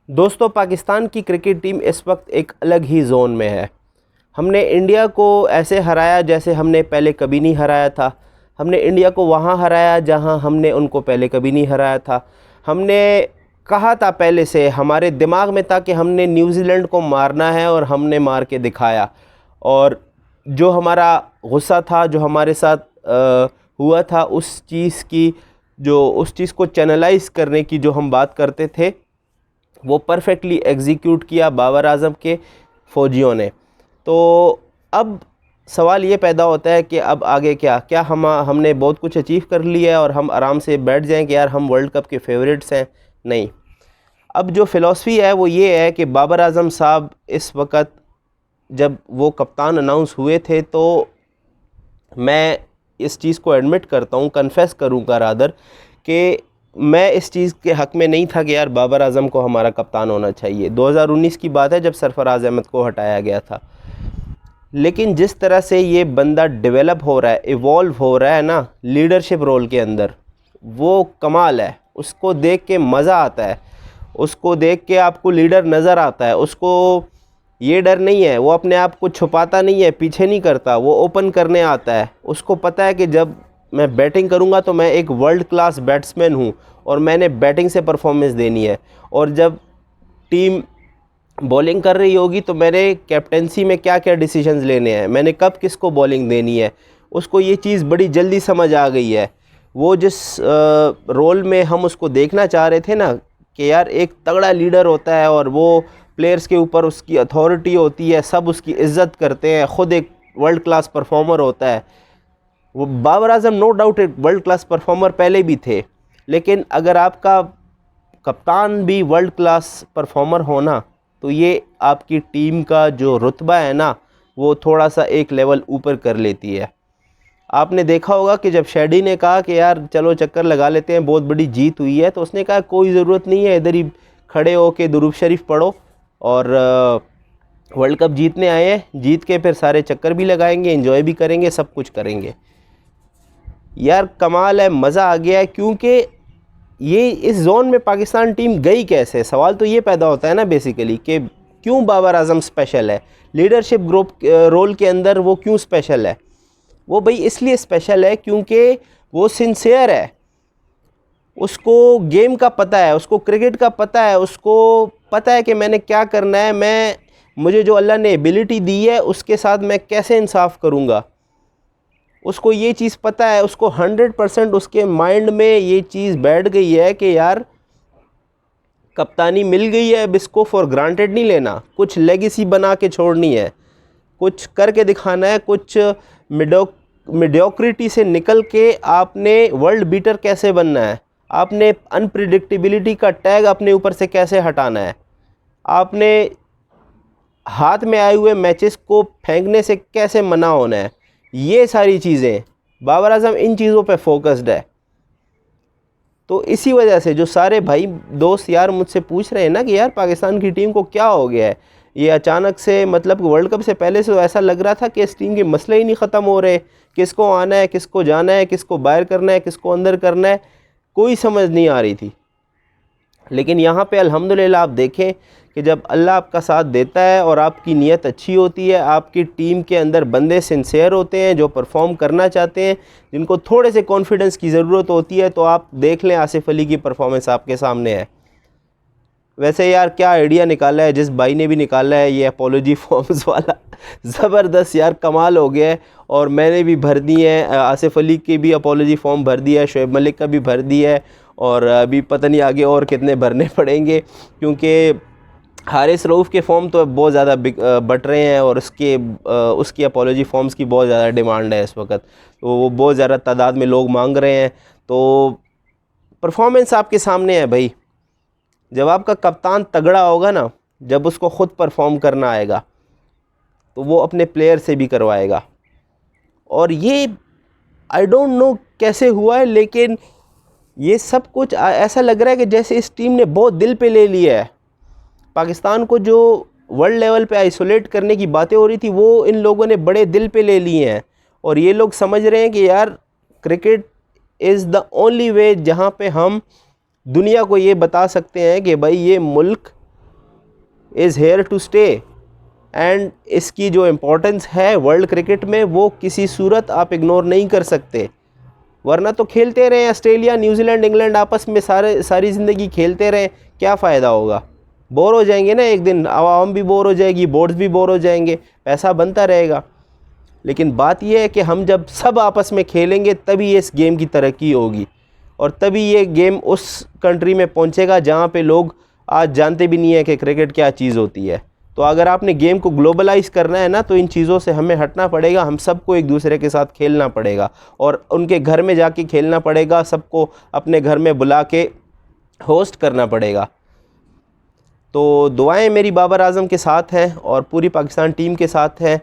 दोस्तों, पाकिस्तान की cricket team इस वक्त एक अलग ही जोन में है। हमने इंडिया को ऐसे हराया जैसे हमने पहले कभी नहीं हराया था। हमने इंडिया को वहाँ हराया जहाँ हमने उनको पहले कभी नहीं हराया था। हमने कहा था पहले से, हमारे दिमाग में था कि हमने न्यूजीलैंड को मारना है और हमने मार के दिखाया। और जो हमारा गुस्सा था, जो हमारे साथ हुआ था, उस चीज़ को चैनलाइज करने की जो हम बात करते थे, वो परफेक्टली एग्जीक्यूट किया बाबर आज़म के फ़ौजियों ने। तो अब सवाल ये पैदा होता है कि अब आगे क्या हमने बहुत कुछ अचीव कर लिया है और हम आराम से बैठ जाएं कि यार हम वर्ल्ड कप के फेवरेट्स हैं। नहीं, अब जो फ़िलॉसफी है वो ये है कि बाबर आज़म साहब इस वक्त जब वो कप्तान अनाउंस हुए थे, तो मैं इस चीज़ को एडमिट करता हूँ, कन्फेस करूँगा रादर, कि मैं इस चीज़ के हक़ में नहीं था कि यार बाबर आज़म को हमारा कप्तान होना चाहिए। 2019 की बात है जब सरफराज अहमद को हटाया गया था। लेकिन जिस तरह से ये बंदा डेवलप हो रहा है, इवॉल्व हो रहा है ना लीडरशिप रोल के अंदर, वो कमाल है। उसको देख के मज़ा आता है, उसको देख के आपको लीडर नज़र आता है। उसको ये डर नहीं है, वो अपने आप को छुपाता नहीं है, पीछे नहीं करता, वो ओपन करने आता है। उसको पता है कि जब मैं बैटिंग करूंगा तो मैं एक वर्ल्ड क्लास बैट्समैन हूं और मैंने बैटिंग से परफॉर्मेंस देनी है। और जब टीम बॉलिंग कर रही होगी तो मैंने कैप्टेंसी में क्या क्या डिसीजंस लेने हैं, मैंने कब किसको बॉलिंग देनी है, उसको ये चीज़ बड़ी जल्दी समझ आ गई है। वो जिस रोल में हम उसको देखना चाह रहे थे ना, कि यार एक तगड़ा लीडर होता है और वो प्लेयर्स के ऊपर उसकी अथॉरिटी होती है, सब उसकी इज़्ज़त करते हैं, ख़ुद एक वर्ल्ड क्लास परफॉर्मर होता है। वो बाबर आज़म नो डाउट एक वर्ल्ड क्लास परफॉर्मर पहले भी थे, लेकिन अगर आपका कप्तान भी वर्ल्ड क्लास परफॉर्मर होना, तो ये आपकी टीम का जो रुतबा है ना, वो थोड़ा सा एक लेवल ऊपर कर लेती है। आपने देखा होगा कि जब शेडी ने कहा कि यार चलो चक्कर लगा लेते हैं, बहुत बड़ी जीत हुई है, तो उसने कहा कोई ज़रूरत नहीं है, इधर ही खड़े हो के दुरूद शरीफ पढ़ो और वर्ल्ड कप जीतने आए हैं, जीत के फिर सारे चक्कर भी लगाएंगे, एंजॉय भी करेंगे, सब कुछ करेंगे। यार कमाल है, मज़ा आ गया है। क्योंकि ये इस जोन में पाकिस्तान टीम गई कैसे, सवाल तो ये पैदा होता है ना बेसिकली, कि क्यों बाबर आज़म स्पेशल है लीडरशिप ग्रुप रोल के अंदर। वो क्यों स्पेशल है? वो भाई इसलिए स्पेशल है क्योंकि वो सिंसियर है, उसको गेम का पता है, उसको क्रिकेट का पता है, उसको पता है कि मैंने क्या करना है, मुझे जो अल्लाह ने एबिलिटी दी है उसके साथ मैं कैसे इंसाफ करूँगा। उसको ये चीज़ पता है, उसको 100% उसके माइंड में ये चीज़ बैठ गई है कि यार कप्तानी मिल गई है, अब इसको फॉर ग्रांटेड नहीं लेना, कुछ लेगेसी बना के छोड़नी है, कुछ करके दिखाना है, कुछ मिडियोक्रिटी से निकल के आपने वर्ल्ड बीटर कैसे बनना है, आपने अनप्रिडिक्टेबिलिटी का टैग अपने ऊपर से कैसे हटाना है, आपने हाथ में आए हुए मैचेस को फेंकने से कैसे मना होना है। ये सारी चीज़ें बाबर आज़म इन चीज़ों पे फोकस्ड है। तो इसी वजह से जो सारे भाई दोस्त यार मुझसे पूछ रहे हैं ना कि यार पाकिस्तान की टीम को क्या हो गया है, ये अचानक से, मतलब वर्ल्ड कप से पहले से ऐसा लग रहा था कि इस टीम के मसले ही नहीं ख़त्म हो रहे, किसको आना है, किसको जाना है, किसको बाहर करना है, किसको अंदर करना है, कोई समझ नहीं आ रही थी। लेकिन यहाँ पे अल्हम्दुलिल्लाह आप देखें कि जब अल्लाह आपका साथ देता है और आपकी नीयत अच्छी होती है, आपकी टीम के अंदर बंदे सिंसियर होते हैं, जो परफॉर्म करना चाहते हैं, जिनको थोड़े से कॉन्फिडेंस की ज़रूरत होती है, तो आप देख लें आसिफ अली की परफॉर्मेंस आपके सामने है। वैसे यार क्या आइडिया निकाला है जिस भाई ने भी निकाला है ये अपोलॉजी फॉर्म्स वाला, ज़बरदस्त यार, कमाल हो गया है। और मैंने भी भर दी है, आसिफ अली की भी अपोलॉजी फॉर्म भर दिया है, शोएब मलिक का भी भर दिया है, और अभी पता नहीं आगे और कितने भरने पड़ेंगे, क्योंकि हारिस रऊफ़ के फॉर्म तो बहुत ज़्यादा बट रहे हैं और उसकी अपोलॉजी फॉर्म्स की बहुत ज़्यादा डिमांड है इस वक्त, तो वो बहुत ज़्यादा तादाद में लोग मांग रहे हैं। तो परफॉर्मेंस आपके सामने है भाई, जब आपका कप्तान तगड़ा होगा ना, जब उसको ख़ुद परफॉर्म करना आएगा, तो वो अपने प्लेयर से भी करवाएगा। और ये आई डोंट नो कैसे हुआ है, लेकिन ये सब कुछ ऐसा लग रहा है कि जैसे इस टीम ने बहुत दिल पे ले लिया है। पाकिस्तान को जो वर्ल्ड लेवल पे आइसोलेट करने की बातें हो रही थी, वो इन लोगों ने बड़े दिल पे ले लिए हैं, और ये लोग समझ रहे हैं कि यार cricket is the only way जहाँ पे हम दुनिया को ये बता सकते हैं कि भाई ये मुल्क is here to stay and इसकी जो इम्पोर्टेंस है वर्ल्ड क्रिकेट में वो किसी सूरत आप इग्नोर नहीं कर सकते। वरना तो खेलते रहें, ऑस्ट्रेलिया, न्यूजीलैंड, इंग्लैंड आपस में सारी ज़िंदगी खेलते रहें, क्या फ़ायदा होगा? बोर हो जाएंगे ना एक दिन, आवाम भी बोर हो जाएगी, बोर्ड्स भी बोर हो जाएंगे, पैसा बनता रहेगा। लेकिन बात यह है कि हम जब सब आपस में खेलेंगे तभी इस गेम की तरक्की होगी और तभी ये गेम उस कंट्री में पहुंचेगा जहां पे लोग आज जानते भी नहीं है कि क्रिकेट क्या चीज़ होती है। तो अगर आपने गेम को ग्लोबलाइज़ करना है ना, तो इन चीज़ों से हमें हटना पड़ेगा, हम सबको एक दूसरे के साथ खेलना पड़ेगा और उनके घर में जाके खेलना पड़ेगा, सबको अपने घर में बुला के होस्ट करना पड़ेगा। तो दुआएं मेरी बाबर आज़म के साथ हैं और पूरी पाकिस्तान टीम के साथ हैं।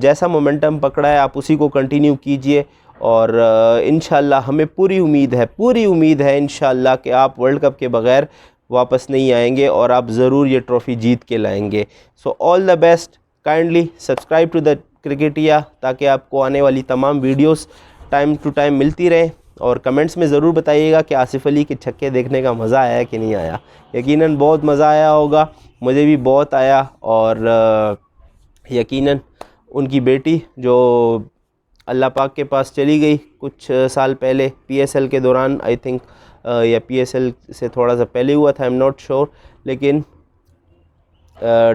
जैसा मोमेंटम पकड़ा है आप उसी को कंटिन्यू कीजिए और इंशाल्लाह हमें पूरी उम्मीद है इंशाल्लाह कि आप वर्ल्ड कप के बग़ैर वापस नहीं आएंगे और आप ज़रूर ये ट्रॉफ़ी जीत के लाएंगे। So all the best, kindly subscribe to the Cricketia ताकि आपको आने वाली तमाम वीडियोस टाइम टू टाइम मिलती रहें और कमेंट्स में ज़रूर बताइएगा कि आसिफ अली के छक्के देखने का मज़ा आया कि नहीं आया। यकीनन बहुत मज़ा आया होगा, मुझे भी बहुत आया और यकीनन उनकी बेटी जो अल्लाह पाक के पास चली गई कुछ साल पहले पीएसएल के दौरान, आई थिंक या पीएसएल से थोड़ा सा पहले हुआ था, आई एम नॉट श्योर, लेकिन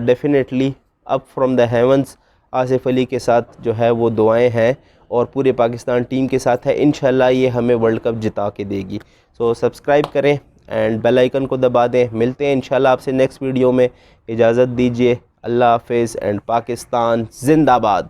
definitely up from the heavens Asif Ali के साथ जो है वो दुआएं हैं और पूरे पाकिस्तान टीम के साथ है। इंशाल्लाह ये हमें वर्ल्ड कप जिता के देगी। सो सब्सक्राइब करें एंड बेल आइकन को दबा दें। मिलते हैं इंशाल्लाह आपसे नेक्स्ट वीडियो में। इजाज़त दीजिए, अल्लाह हाफिज़ एंड पाकिस्तान जिंदाबाद।